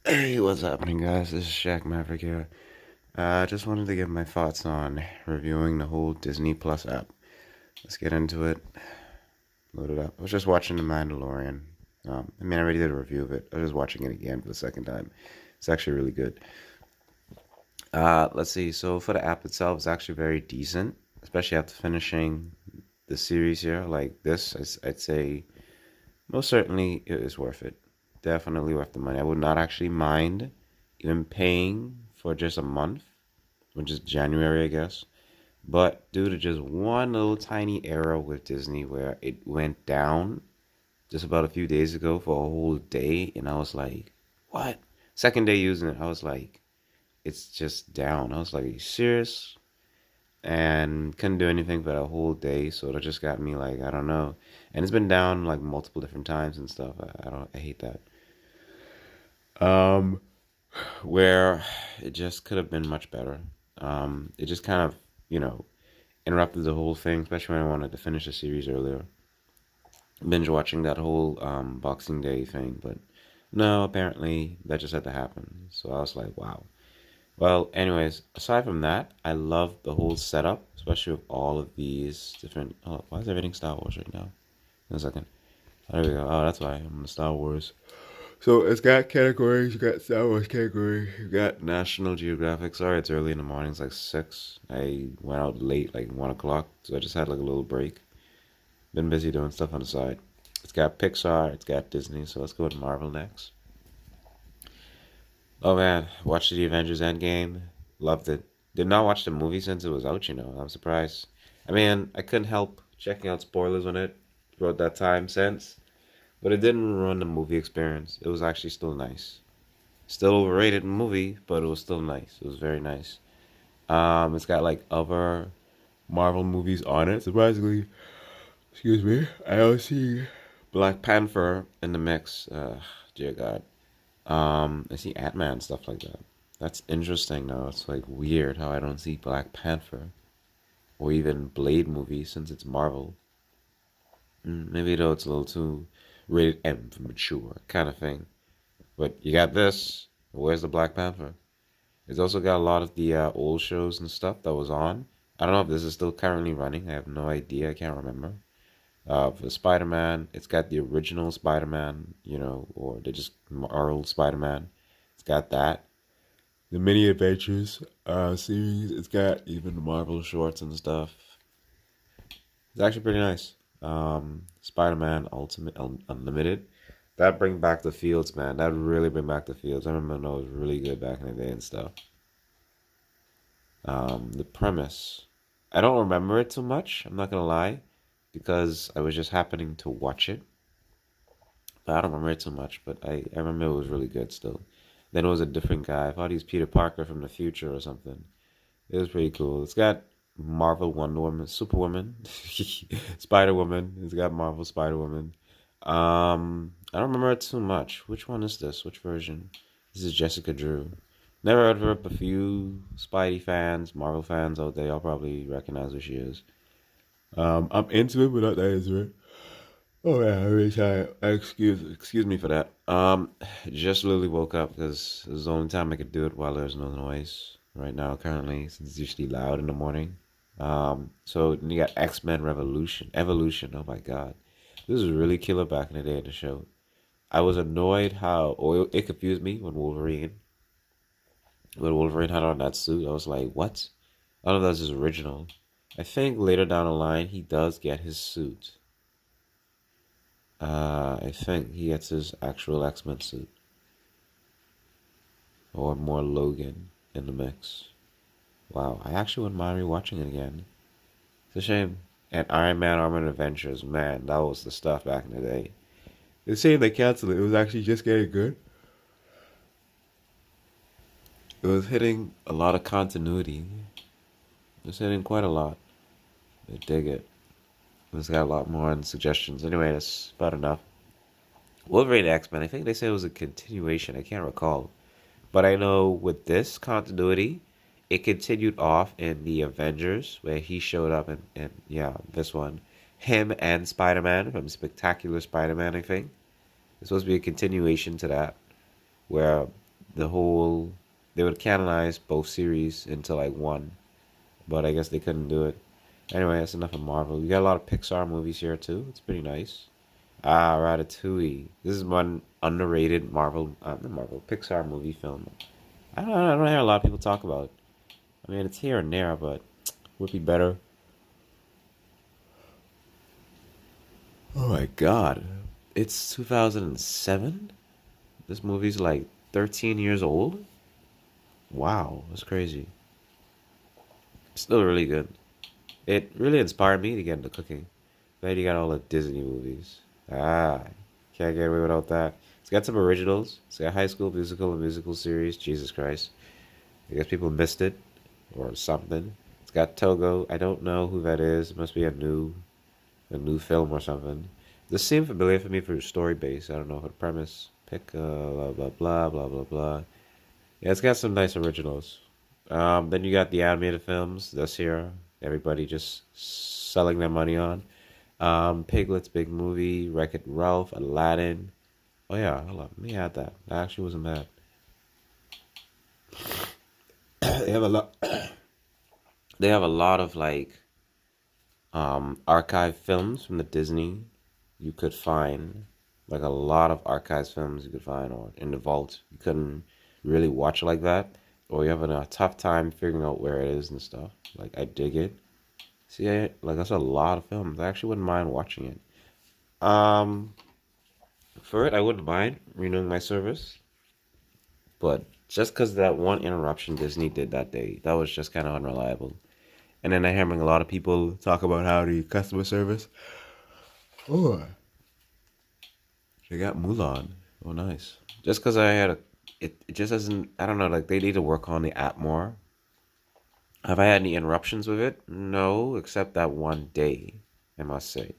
Hey, what's happening, guys? This is Shaq Maverick here. I just wanted to give my thoughts on reviewing the whole Disney Plus app. Let's get into it. Load it up. I was just watching The Mandalorian. I already did a review of it. I was just watching it again for the second time. It's actually really good. Let's see. So for the app itself, it's actually very decent, especially after finishing the series here. Like this, I'd say most certainly it is worth it. Definitely worth the money. I would not actually mind even paying for just a month, which is January, I guess. But due to just one little tiny error with Disney where it went down just about a few days ago for a whole day, and I was like, what? Second day using it, I was like, it's just down. I was like, are you serious? And couldn't do anything for a whole day, so that just got me like, I don't know. And it's been down like multiple different times and stuff. I don't, I hate that. Um, where it just could have been much better. It just kind of, you know, interrupted the whole thing, especially when I wanted to finish the series earlier. Binge watching that whole Boxing Day thing, but no, apparently that just had to happen. So I was like, wow. Well, anyways, aside from that, I love the whole setup, especially with all of these different. Oh, why is everything Star Wars right now? In a second. There we go. Oh, that's why I'm the Star Wars. So it's got categories. You got Star Wars category. You got National Geographic. Sorry, it's early in the morning. It's like 6. I went out late, like 1 o'clock. So I just had like a little break. Been busy doing stuff on the side. It's got Pixar. It's got Disney. So let's go to Marvel next. Oh man, watched the Avengers Endgame. Loved it. Did not watch the movie since it was out. I'm surprised. I mean, I couldn't help checking out spoilers on it throughout that time since. But it didn't ruin the movie experience. It was actually still nice. Still overrated movie, but it was still nice. It was very nice. It's got like other Marvel movies on it. Surprisingly, excuse me, I don't see Black Panther in the mix. Dear God. I see Ant-Man stuff like that. That's interesting though. It's like weird how I don't see Black Panther or even Blade movies since it's Marvel. Maybe though it's a little too rated M for mature kind of thing. But you got this. Where's the Black Panther? It's also got a lot of the old shows and stuff that was on. I don't know if this is still currently running. I have no idea. I can't remember. For Spider-Man, it's got the original Spider-Man, or they just Marvel Spider-Man. It's got that. The mini adventures series. It's got even Marvel shorts and stuff. It's actually pretty nice. Spider-Man Ultimate Unlimited. That bring back the fields, man. That really bring back the fields. I remember that was really good back in the day and stuff. The premise. I don't remember it too much, I'm not gonna lie, because I was just happening to watch it. But I don't remember it too much, but I remember it was really good still. Then it was a different guy. I thought he was Peter Parker from the future or something. It was pretty cool. It's got Marvel Wonder Woman, Superwoman, Spider Woman. It's got Marvel Spider Woman. I don't remember it too much. Which one is this? Which version? This is Jessica Drew. Never heard of her, but a few Spidey fans, Marvel fans out there, y'all probably recognize who she is. I'm into it, but not that into it. Oh yeah, I'm really tired. Excuse me for that. Just literally woke up because it was the only time I could do it while there's no noise right now currently, since it's usually loud in the morning. So you got X-Men Evolution. Oh my God, this was really killer back in the day in the show. I was annoyed how, or it confused me when Wolverine had on that suit. I was like, what? I don't know if that's his original. I think later down the line he does get his suit. I think he gets his actual X-Men suit, or more Logan in the mix. Wow, I actually wouldn't mind rewatching it again. It's a shame. And Iron Man Armored Adventures, man, that was the stuff back in the day. It's a shame they canceled it. It was actually just getting good. It was hitting a lot of continuity. It was hitting quite a lot. I dig it. It's got a lot more on suggestions. Anyway, that's about enough. Wolverine X Men, I think they said it was a continuation. I can't recall. But I know with this continuity, it continued off in the Avengers, where he showed up in yeah, this one. Him and Spider Man from Spectacular Spider Man, I think. It's supposed to be a continuation to that, where the whole they would canonize both series into like one, but I guess they couldn't do it. Anyway, that's enough of Marvel. We got a lot of Pixar movies here too. It's pretty nice. Ah, Ratatouille. This is one underrated not Marvel, Pixar movie film. I don't hear a lot of people talk about it. I mean, it's here and there, but would be better. Oh my God, it's 2007. This movie's like 13 years old. Wow, that's crazy. Still really good. It really inspired me to get into cooking. Then you got all the Disney movies. Ah, can't get away without that. It's got some originals. It's got High School Musical and musical series. Jesus Christ. I guess people missed it or something. It's got Togo. I don't know who that is. It must be a new film or something. This seemed familiar for me for story base. I don't know for the premise. Pick blah blah blah blah blah blah. Yeah, it's got some nice originals. Then you got the animated films this year. Everybody just selling their money on. Piglet's Big Movie, Wreck-It Ralph, Aladdin. Oh yeah, hold on. Let me add that. That actually wasn't bad. They have a lot. They have a lot of like archive films from the Disney you could find. Like a lot of archives films you could find or in the vault. You couldn't really watch it like that. Or you're having a tough time figuring out where it is and stuff. Like I dig it. See, like that's a lot of films. I actually wouldn't mind watching it. Um, for it, I wouldn't mind renewing my service, but just because that one interruption Disney did that day, that was just kind of unreliable. And then I'm hearing a lot of people talk about how the customer service. Oh, they got Mulan. Oh, nice. Just because I had it just doesn't. I don't know. Like they need to work on the app more. Have I had any interruptions with it? No, except that one day, I must say.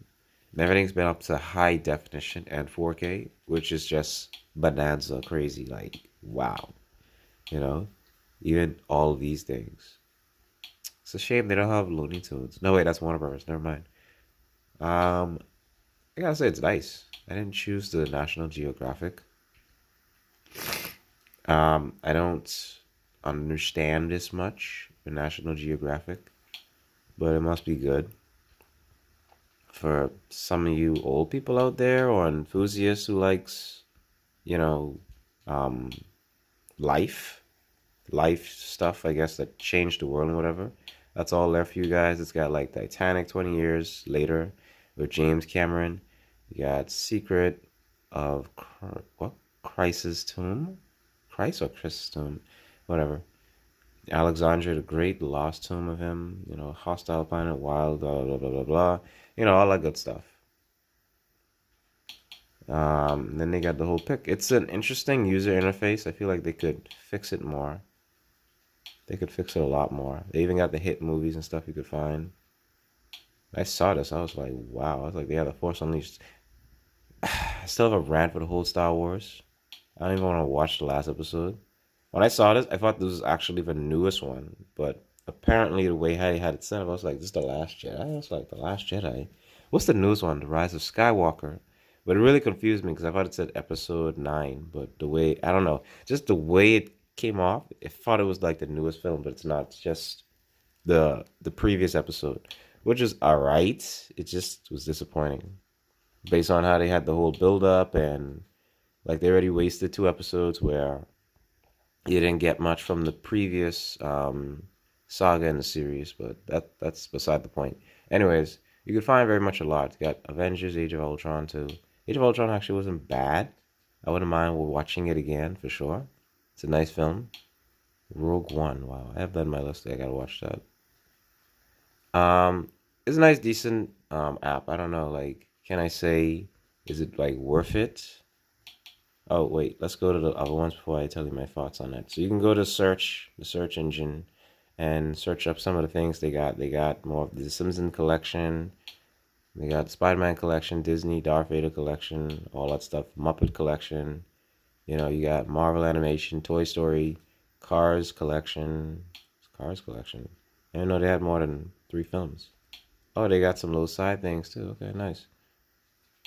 And everything's been up to high definition and 4K, which is just bonanza crazy. Like, wow. You know? Even all these things. It's a shame they don't have Looney Tunes. No, wait, that's Warner Brothers. Never mind. Um, I gotta say it's nice. I didn't choose the National Geographic. I don't understand this much the National Geographic, but it must be good for some of you old people out there or enthusiasts who likes, you know, um, life, life stuff. I guess that changed the world and whatever. That's all there for you guys. It's got like Titanic 20 years later with James Cameron. You got Secret of what? Christ's Tomb? Christ or Christ's Tomb? Whatever. Alexandria the Great, the lost tomb of him, Hostile Planet, Wild, blah, blah, blah, blah, blah. All that good stuff. Then they got the whole pick. It's an interesting user interface. I feel like they could fix it more. They could fix it a lot more. They even got the hit movies and stuff you could find. I saw this. I was like, wow. I was like, yeah, The Force Unleashed. I still have a rant for the whole Star Wars. I don't even want to watch the last episode. When I saw this, I thought this was actually the newest one, but apparently the way Harry had it set up, I was like, "This is the Last Jedi." I was like, "The Last Jedi." What's the newest one? The Rise of Skywalker. But it really confused me because I thought it said Episode 9, but the way I don't know, just the way it came off, I thought it was like the newest film, but it's not. It's just the previous episode, which is all right. It just was disappointing based on how they had the whole build up and like they already wasted two episodes where you didn't get much from the previous saga in the series, but that's beside the point. Anyways, you could find very much a lot. You got Avengers, Age of Ultron too. Age of Ultron actually wasn't bad. I wouldn't mind watching it again for sure. It's a nice film. Rogue One, wow, I have that on my list. I gotta watch that. It's a nice, decent app. I don't know, like, can I say, is it like worth it? Oh, wait, let's go to the other ones before I tell you my thoughts on it. So you can go to the search engine, and search up some of the things they got. They got more of the Simpson collection. They got Spider-Man collection, Disney, Darth Vader collection, all that stuff, Muppet collection. You got Marvel animation, Toy Story, Cars collection. Cars collection. I didn't know they had more than 3 films. Oh, they got some little side things too. Okay, nice.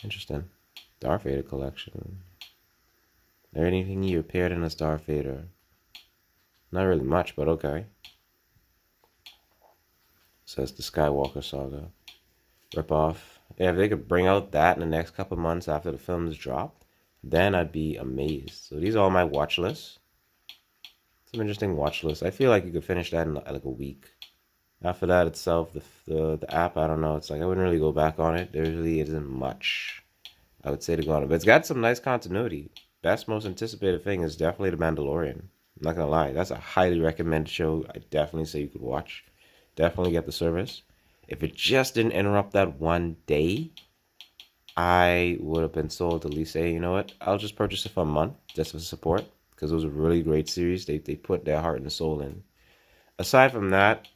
Interesting. Darth Vader collection. Anything you appeared in a Star Fader? Not really much, but okay. Says the Skywalker Saga. Rip off. Yeah, if they could bring out that in the next couple months after the films drop, then I'd be amazed. So these are all my watch lists. Some interesting watch lists. I feel like you could finish that in like a week. After that itself, the app, I don't know. It's like I wouldn't really go back on it. There really isn't much I would say to go on it. But it's got some nice continuity. Best, most anticipated thing is definitely The Mandalorian. I'm not gonna lie. That's a highly recommended show. I definitely say you could watch. Definitely get the service. If it just didn't interrupt that one day, I would have been sold to at least say, you know what, I'll just purchase it for a month just for support because it was a really great series. They put their heart and soul in. Aside from that,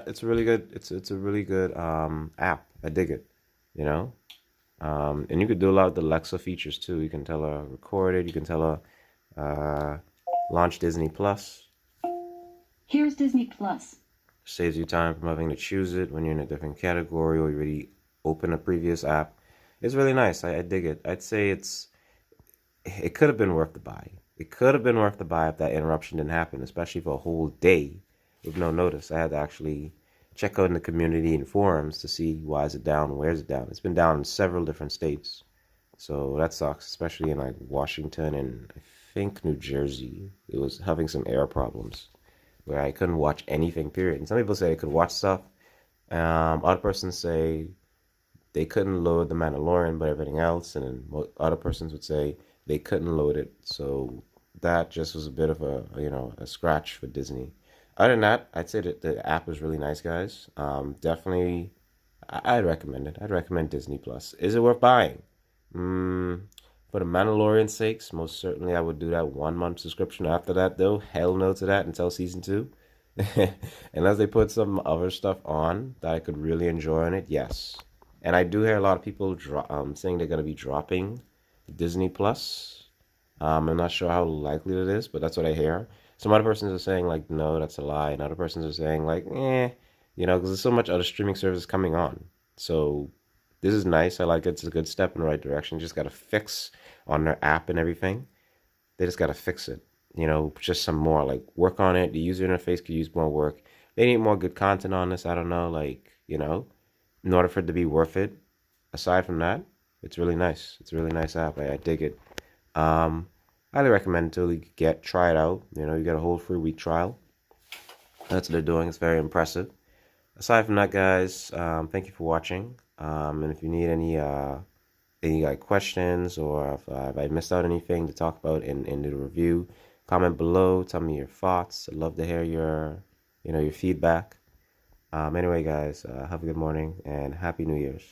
it's really good. It's a really good app. I dig it. You know, and you could do a lot of the Alexa features too. You can tell her record it. You can tell her launch Disney Plus. Here's Disney Plus. Saves you time from having to choose it when you're in a different category or you already open a previous app. It's really nice. I dig it. I'd say it could have been worth the buy. It could have been worth the buy if that interruption didn't happen, especially for a whole day with no notice. I had to actually check out in the community and forums to see why is it down, where is it down. It's been down in several different states. So that sucks, especially in like Washington and I think New Jersey. It was having some air problems where I couldn't watch anything, period. And some people say I could watch stuff. Other persons say they couldn't load The Mandalorian, but everything else. And then other persons would say they couldn't load it. So that just was a bit of a scratch for Disney. Other than that, I'd say that the app is really nice, guys. Definitely, I'd recommend it. I'd recommend Disney Plus. Is it worth buying? For the Mandalorian sakes, most certainly I would do that 1 month subscription. After that, though, hell no to that until season two. Unless they put some other stuff on that I could really enjoy on it, yes. And I do hear a lot of people saying they're going to be dropping Disney Plus. I'm not sure how likely it is, but that's what I hear. Some other persons are saying like, no, that's a lie, and other persons are saying like, because there's so much other streaming services coming on. So this is nice. I like it. It's a good step in the right direction. Just got to fix on their app and everything. They just got to fix it. Just some more like work on it. The user interface could use more work. They need more good content on this. I don't know, in order for it to be worth it. Aside from that, it's really nice. It's a really nice app. I dig it. Um, Highly recommend until you try it out. You get a whole free week trial. That's what they're doing. It's very impressive. Aside from that, guys, thank you for watching. And if you need any like questions or if I missed out anything to talk about in the review, comment below. Tell me your thoughts. I'd love to hear your feedback. Anyway, guys, have a good morning and Happy New Year's.